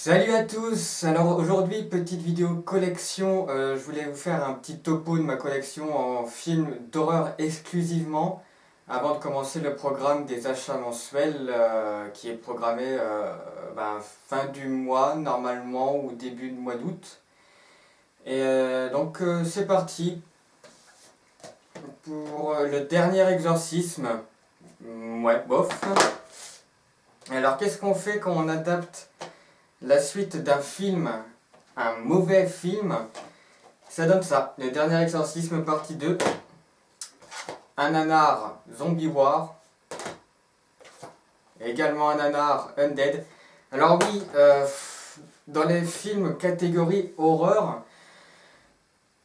Salut à tous! Alors aujourd'hui, petite vidéo collection, je voulais vous faire un petit topo de ma collection en films d'horreur exclusivement avant de commencer le programme des achats mensuels qui est programmé fin du mois normalement ou début du mois d'août. Et donc c'est parti pour le dernier exorcisme. Ouais, bof. Alors qu'est-ce qu'on fait quand on adapte la suite d'un film, un mauvais film? Ça donne ça. Le dernier exorcisme partie 2. Un nanar Zombie War. Également un nanar Undead. Alors oui, dans les films catégorie horreur,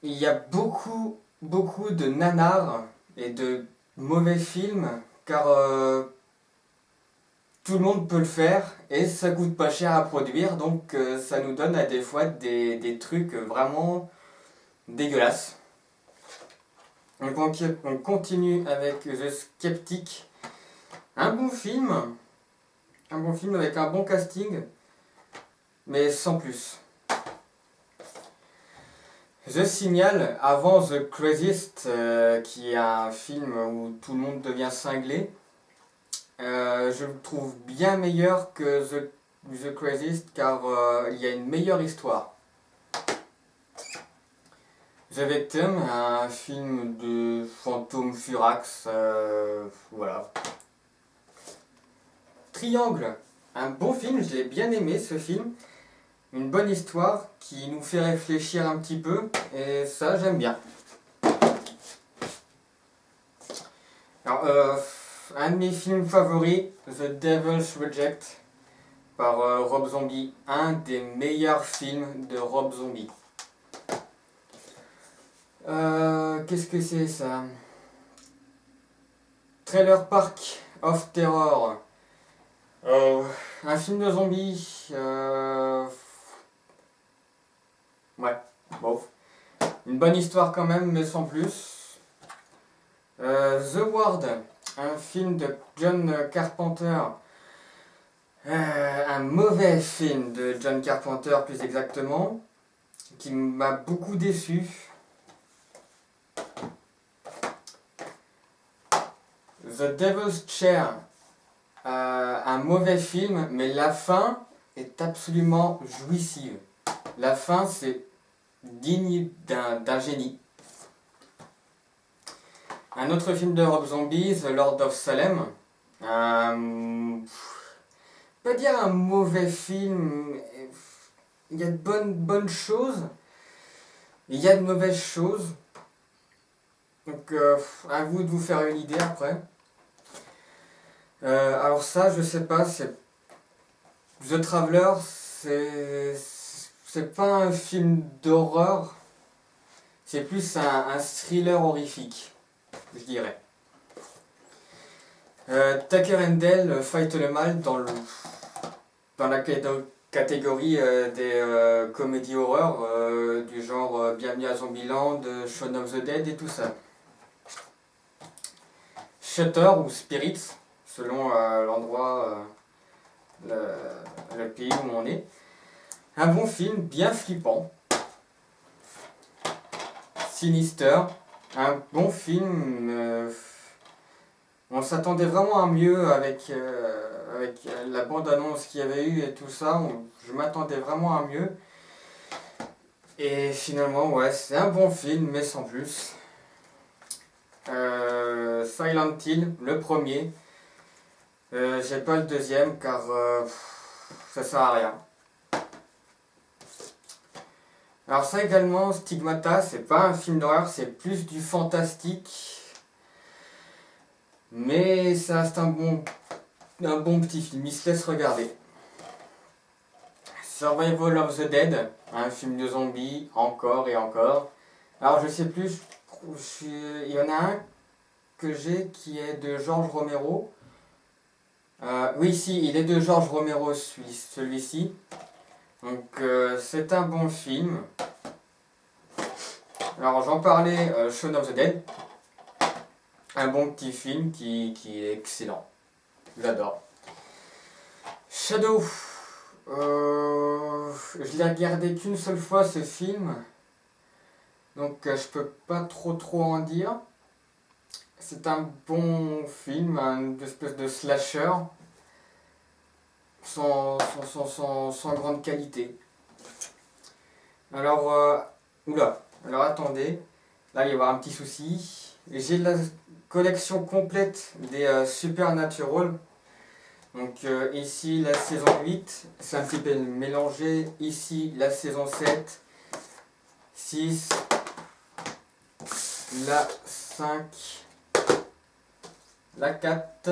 il y a beaucoup de nanars et de mauvais films car tout le monde peut le faire et ça coûte pas cher à produire, donc ça nous donne à des fois des trucs vraiment dégueulasses. Donc on continue avec The Skeptic. Un bon film avec un bon casting, mais sans plus. The Signal, avant The Craziest, qui est un film où tout le monde devient cinglé. Je le trouve bien meilleur que The Craziest car il y a une meilleure histoire. The Victim, un film de fantôme furax, voilà. Triangle, un bon film, je l'ai bien aimé ce film. Une bonne histoire qui nous fait réfléchir un petit peu et ça j'aime bien. Alors, un de mes films favoris, The Devil's Reject, par Rob Zombie, un des meilleurs films de Rob Zombie. Qu'est-ce que c'est ça? Trailer Park of Terror. Un film de zombies. Ouais, bon. Une bonne histoire quand même, mais sans plus. The Ward, un film de John Carpenter. Un mauvais film de John Carpenter, plus exactement, qui m'a beaucoup déçu. The Devil's Chair, un mauvais film, mais la fin est absolument jouissive. La fin, c'est digne d'un génie. Un autre film de Rob Zombie, The Lord of Salem. Pas dire un mauvais film, il y a de bonnes choses, il y a de mauvaises choses. Donc à vous de vous faire une idée après. Alors ça, je sais pas, c'est The Traveler, c'est pas un film d'horreur, c'est plus un thriller horrifique, je dirais. Tucker and Dale Fight le Mal dans la catégorie des comédies horreur du genre Bienvenue à Zombieland, Shaun of the Dead et tout ça. Shutter ou Spirits, selon l'endroit, le pays où on est. Un bon film, bien flippant. Sinister, un bon film. On s'attendait vraiment à mieux avec la bande-annonce qu'il y avait eu et tout ça. Je m'attendais vraiment à mieux. Et finalement, ouais, c'est un bon film, mais sans plus. Silent Hill, le premier. J'ai pas le deuxième car ça sert à rien. Alors ça également, Stigmata, c'est pas un film d'horreur, c'est plus du fantastique. Mais ça reste un bon petit film, il se laisse regarder. Survival of the Dead, un film de zombies, encore et encore. Alors je sais plus, il y en a un que j'ai qui est de George Romero. Oui, si, il est de George Romero celui-ci. Donc c'est un bon film. Alors j'en parlais, Shaun of the Dead. Un bon petit film qui est excellent. J'adore. Shadow. je l'ai regardé qu'une seule fois ce film, donc je peux pas trop en dire. C'est un bon film, une espèce de slasher, sans grande qualité. Alors, oula, alors attendez, là il va y avoir un petit souci. J'ai la collection complète des Supernatural. Donc ici la saison 8, c'est un petit peu mélangé. Ici la saison 7, 6, la 5, la 4,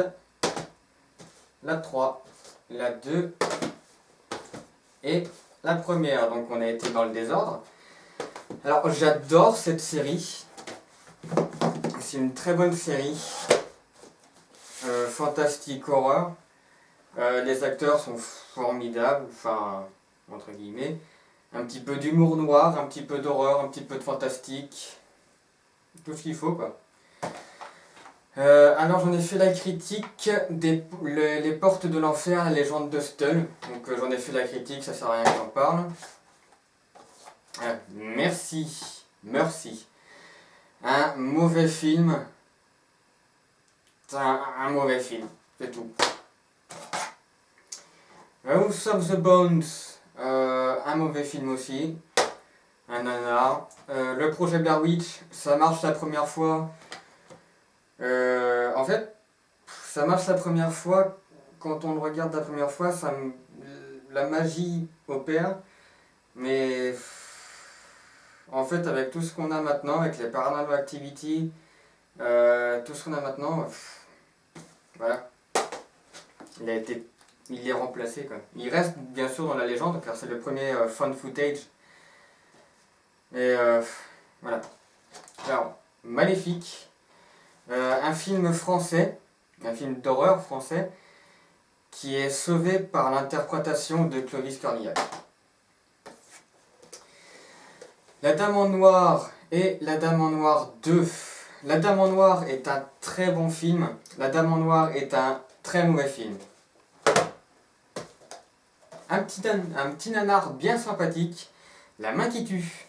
la 3, la 2 et la première. Donc on a été dans le désordre. Alors j'adore cette série. C'est une très bonne série. Fantastique horreur. Les acteurs sont formidables, enfin, entre guillemets. Un petit peu d'humour noir, un petit peu d'horreur, un petit peu de fantastique. Tout ce qu'il faut, quoi. Alors j'en ai fait la critique les portes de l'enfer, la légende de Stull. Donc j'en ai fait la critique, ça sert à rien que j'en parle. Merci. Un mauvais film. C'est un mauvais film, c'est tout. House of the Bones, un mauvais film aussi. Un nanar. Le projet Blair Witch, ça marche la première fois. En fait, ça marche la première fois. Quand on le regarde la première fois, la magie opère. Mais en fait, avec tout ce qu'on a maintenant, avec les Paranormal Activity, tout ce qu'on a maintenant, voilà. Il est remplacé, quoi. Il reste bien sûr dans la légende car c'est le premier fan footage. Et voilà. Alors, Maléfique, un film français, un film d'horreur français qui est sauvé par l'interprétation de Clovis Cornillac. La Dame en Noir et La Dame en Noir 2. La Dame en Noir est un très bon film. La Dame en Noir est un très mauvais film. Un petit nanar bien sympathique, La Main qui tue.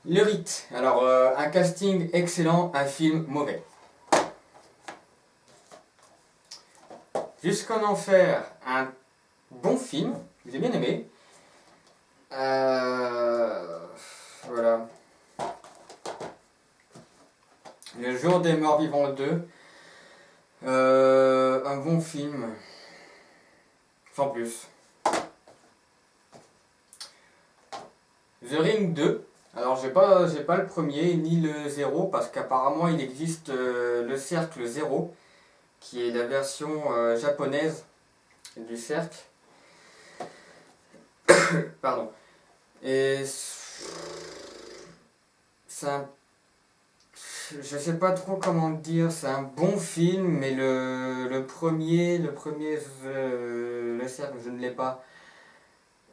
Le Rite, alors un casting excellent, un film mauvais. Jusqu'en enfer, un bon film, j'ai bien aimé. Voilà. Le Jour des Morts Vivants 2. Un bon film. Sans plus. The Ring 2. Alors j'ai pas le premier ni le 0 parce qu'apparemment il existe le Cercle 0 qui est la version japonaise du Cercle. Pardon. Et c'est un... Je sais pas trop comment dire, c'est un bon film, mais le premier, le Cercle, je ne l'ai pas,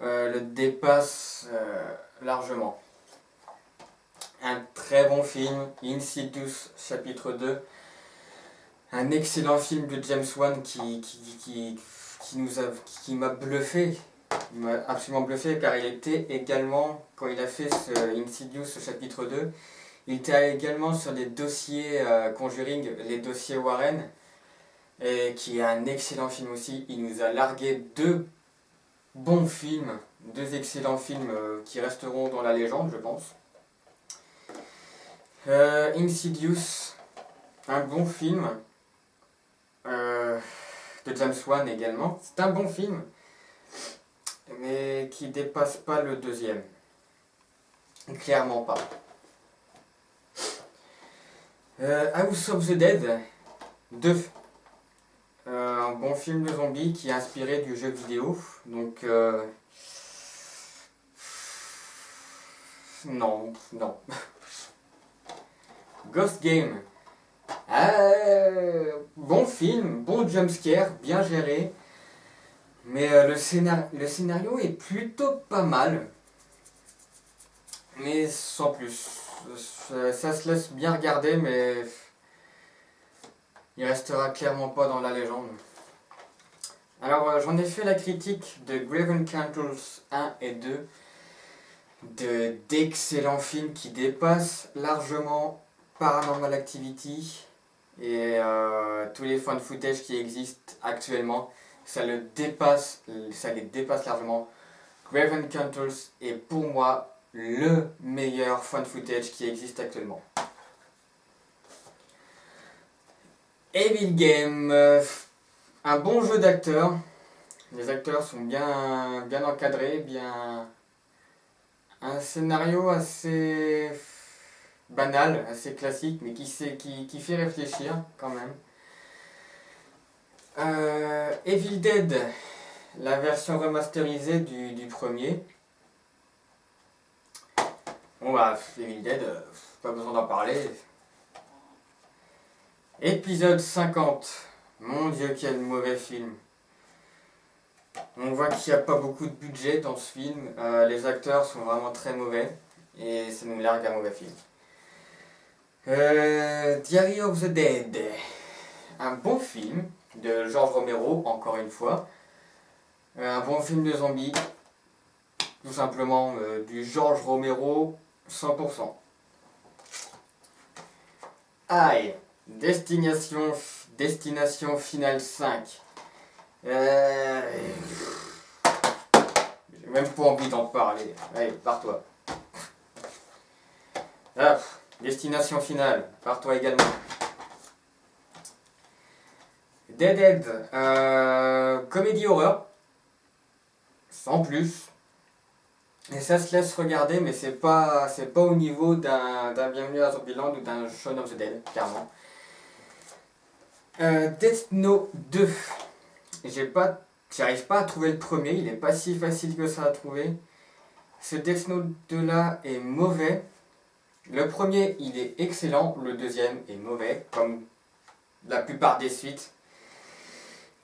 le dépasse largement. Un très bon film, Insidious chapitre 2, un excellent film de James Wan qui m'a bluffé, il m'a absolument bluffé car il était également, quand il a fait ce Insidious chapitre 2, il était également sur les dossiers Conjuring, les dossiers Warren, et qui est un excellent film aussi. Il nous a largué deux bons films, deux excellents films qui resteront dans la légende, je pense. Insidious, un bon film de James Wan également. C'est un bon film, mais qui dépasse pas le deuxième. Clairement pas. House of the Dead 2. Un bon film de zombies qui est inspiré du jeu vidéo. Donc, non. Ghost Game. Bon film, bon jumpscare, bien géré. Mais le scénario est plutôt pas mal. Mais sans plus. Ça se laisse bien regarder, mais il restera clairement pas dans la légende. Alors j'en ai fait la critique de Grave Encounters 1 et 2, d'excellents films qui dépassent largement Paranormal Activity et tous les found footage qui existent actuellement. Ça les dépasse largement. Grave Encounters est pour moi le meilleur found footage qui existe actuellement. Evil Game, un bon jeu d'acteurs. Les acteurs sont bien encadrés, un scénario assez banal, assez classique, mais qui fait réfléchir quand même. Evil Dead, la version remasterisée du premier. Bon bah, Evil Dead, pas besoin d'en parler. Épisode 50. Mon Dieu, quel mauvais film. On voit qu'il n'y a pas beaucoup de budget dans ce film. Les acteurs sont vraiment très mauvais. Et ça nous largue un mauvais film. Diary of the Dead. Un bon film de George Romero, encore une fois. Un bon film de zombies. Tout simplement du George Romero 100%. Aïe. Destination Finale 5. J'ai même pas envie d'en parler. Allez, pars-toi. Ah, Destination Finale, pars-toi également. Dead, comédie horreur. Sans plus. Et ça se laisse regarder, mais c'est pas au niveau d'un Bienvenue à Zombieland ou d'un Shaun of the Dead, clairement. Death Note 2. J'arrive pas à trouver le premier, il est pas si facile que ça à trouver. Ce Death Note 2 là est mauvais. Le premier il est excellent, le deuxième est mauvais, comme la plupart des suites,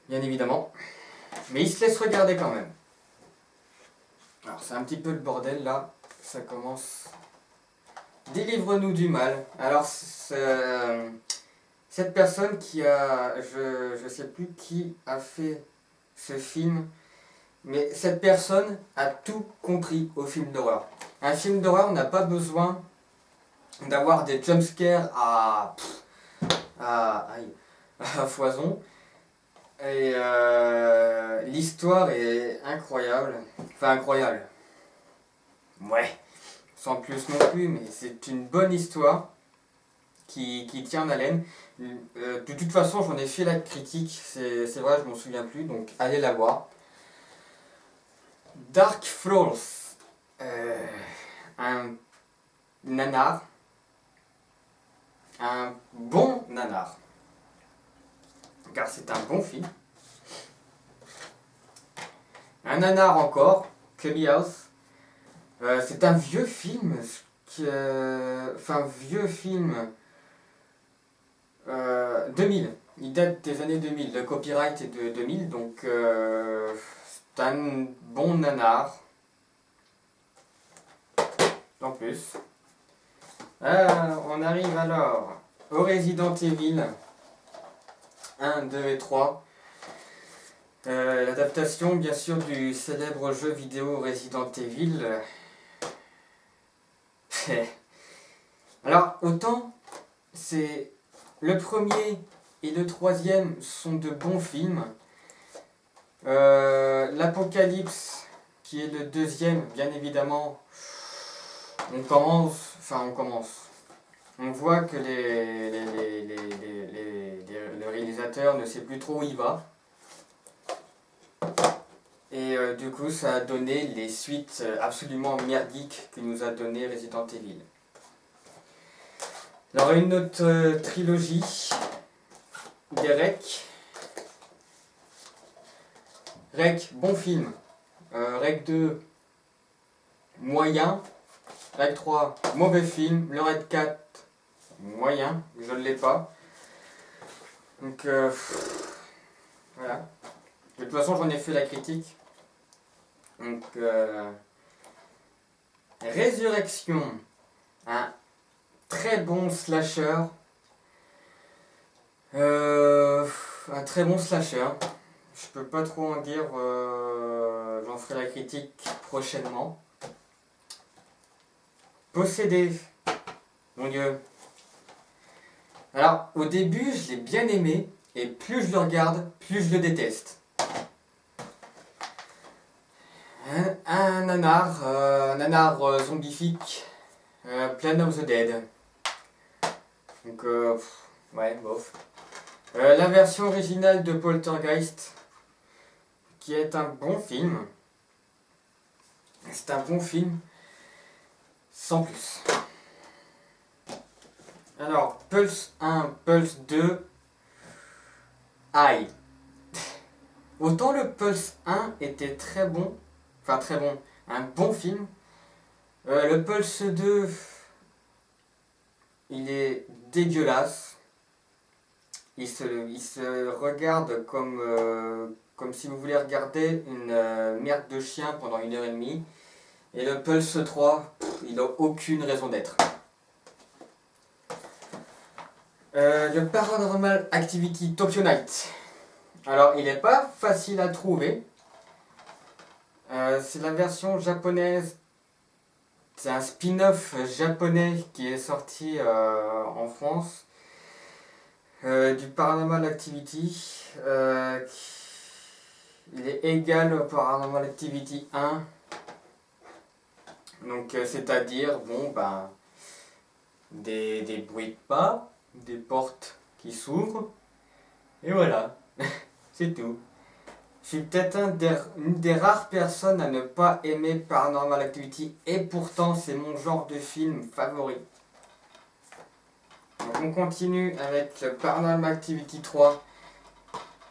bien évidemment. Mais il se laisse regarder quand même. Alors c'est un petit peu le bordel là, ça commence. Délivre-nous du mal. Alors cette personne qui a, je sais plus qui a fait ce film, mais cette personne a tout compris au film d'horreur. Un film d'horreur n'a pas besoin d'avoir des jumpscares à foison. Et l'histoire est incroyable. Enfin incroyable. Ouais, sans plus non plus, mais c'est une bonne histoire qui tient en haleine. De toute façon, j'en ai fait la critique, c'est vrai, je m'en souviens plus, donc allez la voir. Dark Floors, un nanar, un bon nanar, car c'est un bon film. Un nanar encore, Clubhouse House. C'est un vieux film, vieux film 2000. Il date des années 2000. Le copyright est de 2000, donc c'est un bon nanar. En plus. On arrive alors au Resident Evil 1, 2 et 3. L'adaptation bien sûr du célèbre jeu vidéo Resident Evil. Alors autant c'est le premier et le troisième sont de bons films. L'Apocalypse qui est le deuxième, bien évidemment, on commence. On voit que le réalisateur ne sait plus trop où il va. Et du coup, ça a donné les suites absolument merdiques que nous a donné Resident Evil. Alors, une autre trilogie des REC. REC, bon film. REC 2, moyen. REC 3, mauvais film. Le REC 4, moyen. Je ne l'ai pas. Donc, voilà. De toute façon, j'en ai fait la critique. Donc, Résurrection, un très bon slasher. Un très bon slasher. je peux pas trop en dire, j'en ferai la critique prochainement. Possédé, mon Dieu. Alors, au début, je l'ai bien aimé, et plus je le regarde, plus je le déteste. Un nanar zombifique, Planet of the Dead. Donc, ouais, bof. La version originale de Poltergeist, qui est un bon film. C'est un bon film, sans plus. Alors, Pulse 1, Pulse 2, aïe. Autant le Pulse 1 était très bon, enfin très bon, un bon film. Le Pulse 2, il est dégueulasse. Il se regarde comme si vous voulez regarder une merde de chien pendant 1h30. Et le Pulse 3, il n'a aucune raison d'être. Le Paranormal Activity Tokyo Night. Alors, il n'est pas facile à trouver. C'est la version japonaise. C'est un spin-off japonais qui est sorti en France. Du Paranormal Activity. Il est égal au Paranormal Activity 1. Donc, c'est-à-dire, bon, ben, des bruits de pas, des portes qui s'ouvrent, et voilà, c'est tout. Je suis peut-être une des rares personnes à ne pas aimer Paranormal Activity, et pourtant c'est mon genre de film favori. Donc on continue avec le Paranormal Activity 3,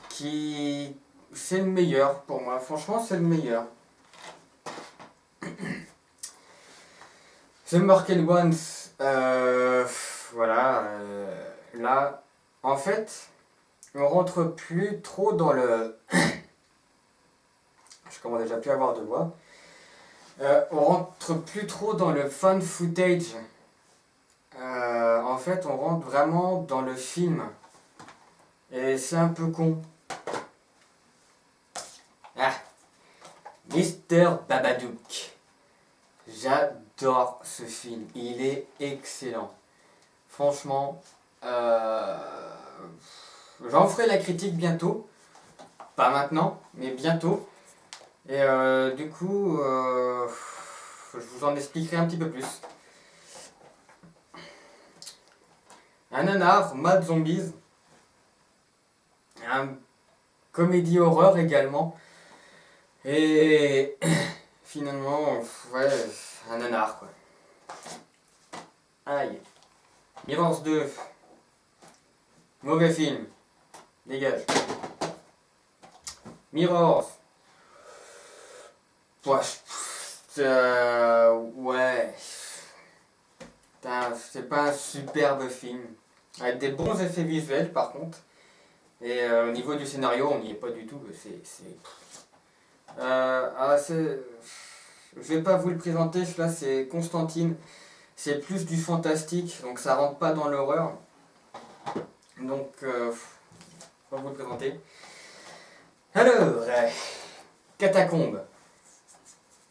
qui c'est le meilleur pour moi, franchement c'est le meilleur. The Marked Ones, voilà, là, en fait, on rentre plus trop dans le... Je commence déjà plus à avoir de voix. On rentre plus trop dans le fan footage. En fait, on rentre vraiment dans le film. Et c'est un peu con. Ah, Mr. Babadook. J'adore ce film. Il est excellent. Franchement, j'en ferai la critique bientôt. Pas maintenant, mais bientôt. Et du coup, je vous en expliquerai un petit peu plus. Un nanar, Mad Zombies. Un comédie horreur également. Et finalement, ouais, un nanar quoi. Aïe. Mirrors 2. Mauvais film. Dégage. Mirrors. Ouais. C'est pas un superbe film. Avec des bons effets visuels par contre. Et au niveau du scénario, on n'y est pas du tout. Je vais pas vous le présenter, celui-là c'est Constantine. C'est plus du fantastique, donc ça rentre pas dans l'horreur. Donc, je vais vous le présenter. Alors, Catacombe.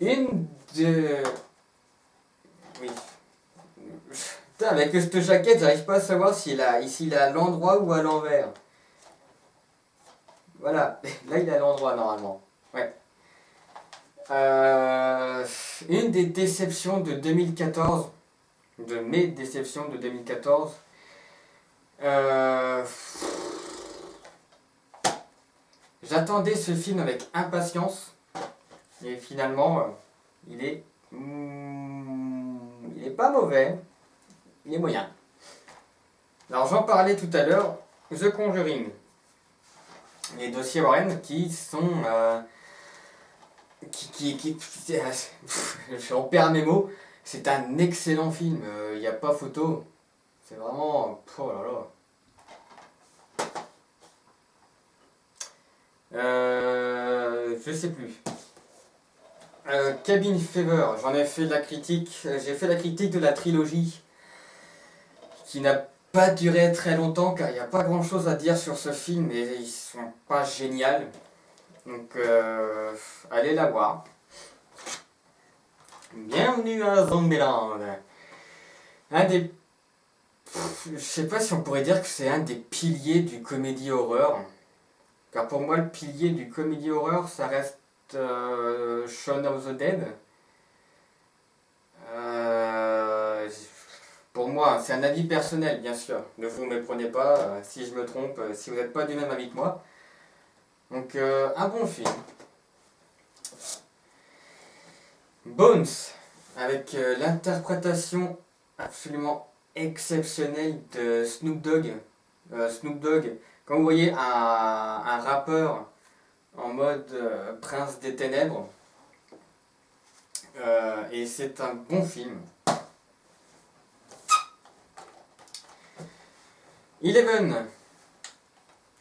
Une de... Oui. Putain, avec cette jaquette, j'arrive pas à savoir s'il est à l'endroit ou à l'envers. Voilà, là il est à l'endroit normalement. Ouais. Une des déceptions de 2014, de mes déceptions de 2014. J'attendais ce film avec impatience et finalement il est pas mauvais, il est moyen. Alors j'en parlais tout à l'heure, The Conjuring, les dossiers Warren qui sont j'en perds mes mots. C'est un excellent film, il n'y a pas photo. C'est vraiment... Oh là là. Je sais plus. Cabin Fever, j'en ai fait la critique. J'ai fait la critique de la trilogie qui n'a pas duré très longtemps car il n'y a pas grand chose à dire sur ce film et ils sont pas géniaux. Donc allez la voir. Bienvenue à Zombieland. Un des... Je sais pas si on pourrait dire que c'est un des piliers du comédie horreur. Car pour moi, le pilier du comédie horreur, ça reste Shaun of the Dead. Pour moi, c'est un avis personnel, bien sûr. Ne vous méprenez pas si je me trompe, si vous n'êtes pas du même avis que moi. Donc, un bon film. Bones, avec l'interprétation absolument exceptionnelle de Snoop Dogg. Snoop Dogg, quand vous voyez un rappeur en mode Prince des Ténèbres, et c'est un bon film. Eleven,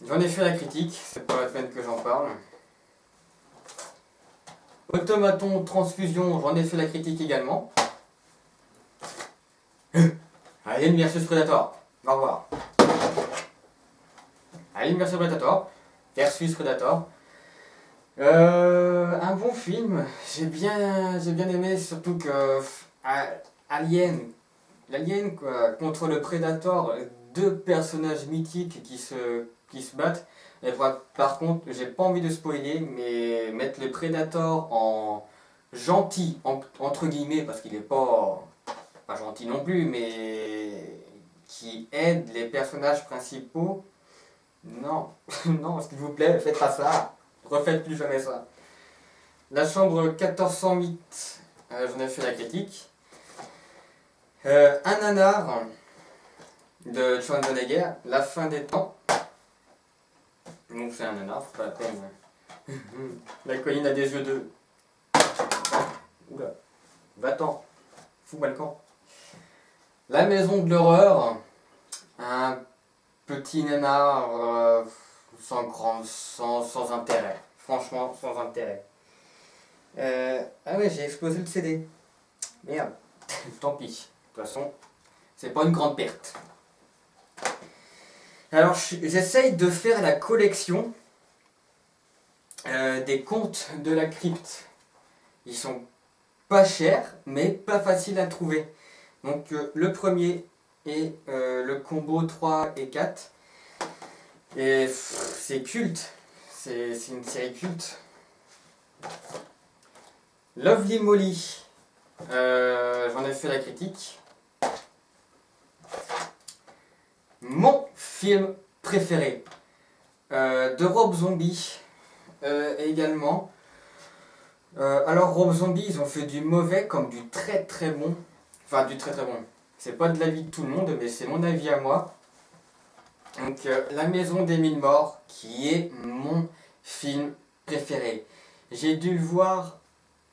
j'en ai fait la critique, c'est pas la peine que j'en parle. Automaton Transfusion, j'en ai fait la critique également. Alien vs Predator, au revoir. Alien vs Predator, versus Predator. Un bon film, j'ai bien aimé, surtout que l'Alien quoi, contre le Predator, deux personnages mythiques qui se battent. Et par contre, j'ai pas envie de spoiler, mais mettre le Predator en gentil, entre guillemets, parce qu'il est pas gentil non plus, mais qui aide les personnages principaux, non, non, s'il vous plaît, faites pas ça, refaites plus jamais ça. La chambre 1408, j'en ai fait la critique. Un nanar de Schwarzenegger, La fin des temps. Donc c'est un nanar, c'est pas la peine. La colline a des yeux de... Oula, va-t'en, fous-moi le camp. La maison de l'horreur, un petit nanar sans intérêt. Franchement, sans intérêt. Ah ouais, j'ai explosé le CD. Merde, tant pis. De toute façon, c'est pas une grande perte. Alors, j'essaye de faire la collection des contes de la crypte. Ils sont pas chers, mais pas faciles à trouver. Donc, le premier est le combo 3 et 4. Et c'est culte. C'est une série culte. Lovely Molly. J'en ai fait la critique. Mon film préféré de Rob Zombie également. Alors Rob Zombie, ils ont fait du mauvais comme du très très bon. Enfin du très très bon. C'est pas de l'avis de tout le monde, mais c'est mon avis à moi. Donc La Maison des Mille Morts, qui est mon film préféré. J'ai dû le voir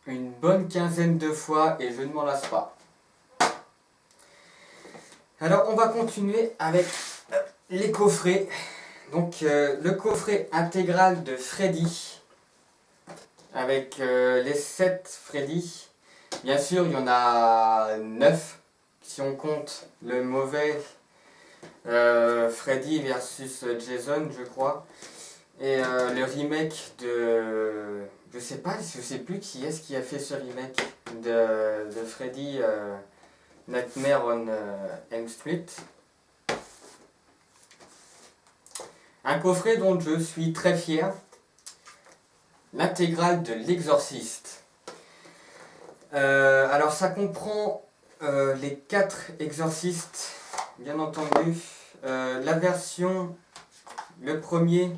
une bonne quinzaine de fois et je ne m'en lasse pas. Alors on va continuer avec les coffrets. Donc le coffret intégral de Freddy, avec les 7 Freddy. Bien sûr il y en a 9 si on compte le mauvais Freddy versus Jason je crois. Et le remake de... Je sais plus qui est-ce qui a fait ce remake de Freddy Nightmare on Elm Street. Un coffret dont je suis très fier, l'intégrale de l'Exorciste. Alors ça comprend les 4 exorcistes, bien entendu. La version, le premier,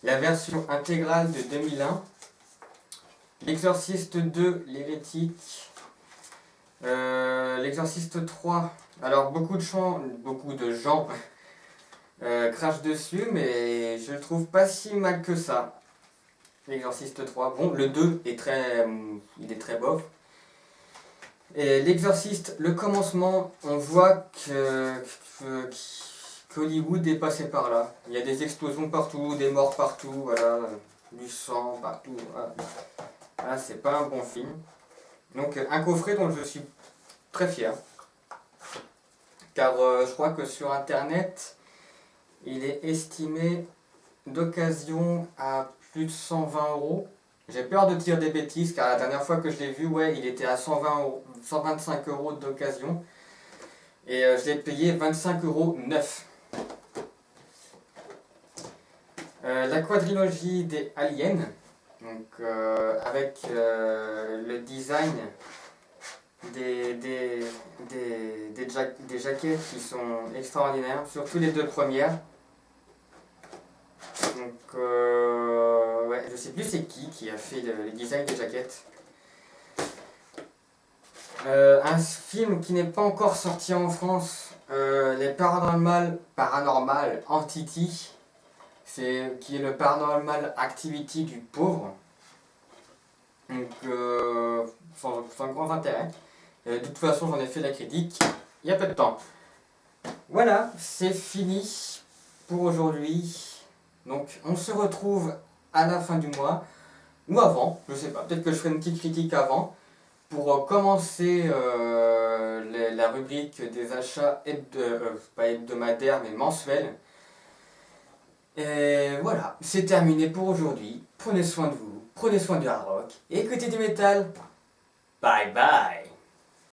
la version intégrale de 2001. L'Exorciste 2, l'hérétique. L'Exorciste 3, alors beaucoup de gens crachent dessus, mais je le trouve pas si mal que ça. L'Exorciste 3, bon, le 2 est il est très bof. Et l'Exorciste, le commencement, on voit qu'Hollywood est passé par là. Il y a des explosions partout, des morts partout, voilà, du sang partout. Voilà. Ah, c'est pas un bon film. Donc un coffret dont je suis très fier. Car je crois que sur internet, il est estimé d'occasion à plus de 120 euros. J'ai peur de dire des bêtises car la dernière fois que je l'ai vu, ouais, il était à 120 euros, 125 euros d'occasion. Et je l'ai payé 25 euros neuf. La quadrilogie des Aliens, donc avec le design des jaquettes qui sont extraordinaires, surtout les deux premières. Donc, ouais, je sais plus c'est qui a fait les designs des jaquettes. Un film qui n'est pas encore sorti en France, les Paranormal Entity, qui est le Paranormal Activity du pauvre. Donc, sans grand intérêt. De toute façon, j'en ai fait la critique il y a peu de temps. Voilà, c'est fini pour aujourd'hui. Donc, on se retrouve à la fin du mois, ou avant, je sais pas, peut-être que je ferai une petite critique avant, pour commencer la rubrique des achats pas hebdomadaires, mais mensuels. Et voilà, c'est terminé pour aujourd'hui. Prenez soin de vous, prenez soin du hard rock, écoutez du métal. Bye bye.